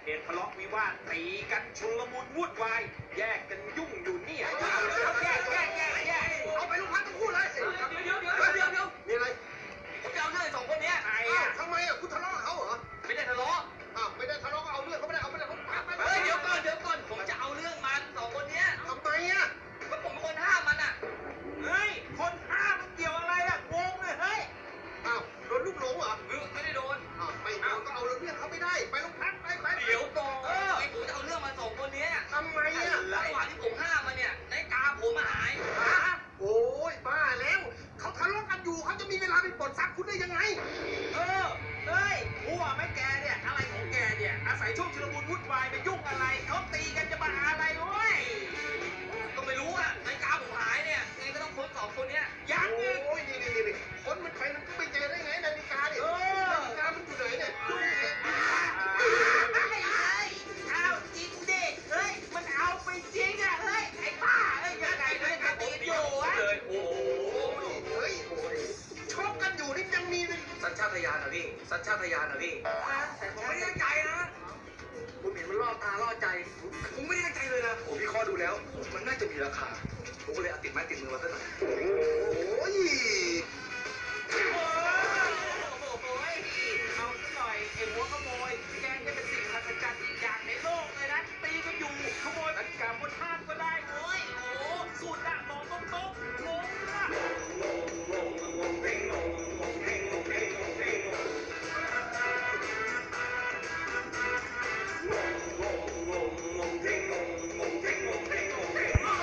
เหตุทะเลาะวิวาทตีกันชุลมุนวุ่นวายแยกกันยุ่งอยู่เนี่ยแยกเอาไปโรงพักทั้งคู่เลยเดี๋ยวมีอะไรผมจะเอาเรื่องสองคนนี้ใครอ่ะทำไมอ่ะคุณทะเลาะกับเขาเหรอไม่ได้ทะเลาะไม่ได้ทะเลาะก็เอาเรื่องเขาไม่ได้เอาไป เดี๋ยวก่อนผมจะเอาเรื่องมันสองคนนี้ทำไมอ่ะก็ผมเป็นคนห้ามมันอ่ะเฮ้ยคนห้ามมันเกี่ยวอะไรอ่ะงงเลยเฮ้ยโดนลูกหลงเหรอไม่ได้โดนไม่โดนก็เอาเรื่องเขาไม่ได้ไปโรงพักไปเดี๋ยวก่อนไอ้ผมจะเอาเรื่องมันสองคนนี้ทำไมอ่ะระหว่างที่ผมห้ามมันเนี่ยนาฬิกาผมหายโอ้ยบ้าแล้วเขาทะเลาะกันอยู่เขาจะมีเวลาไปปลดทรัพย์คุณได้ยังไงเฮ้ยหัวไม่แกเนี่ยอะไรของแกเนี่ยอาศัยช่วงชุลมุนวุ่นวายไปยุ่งอะไรเขาตีกันจะมาอะไรเว้ยก็ไม่รู้อ่ะนาฬิกาผมหายเนี่ยไงก็ต้องค้นสองคนเนี้ยยังอีกโอ้ยนี่คนมันใครมันก็ไม่เจอได้ไงนาฬิกาเนี่ยนาฬิกามันอยู่ไหนเนี่ยเอาจริงดิเฮ้ยมันเอาไปจริงอ่ะเฮ้ยไอ้บ้าเฮ้ยยังไงนาฬิกาตีอยู่อ่ะเลยโอ้เฮ้ยชกกันอยู่นี่ยังมีสัญชาตญาณนะพี่สัญชาตญาณนะพี่ผมไม่ได้ตั้งใจนะผมเห็นมันล่อตาล่อใจผมไม่ได้ตั้งใจเลยนะผมวิเคราะห์ดูแล้วมันน่าจะมีราคาผมก็เลยเอาติดไม้ติดมือมาสักหน่อยโอ้ย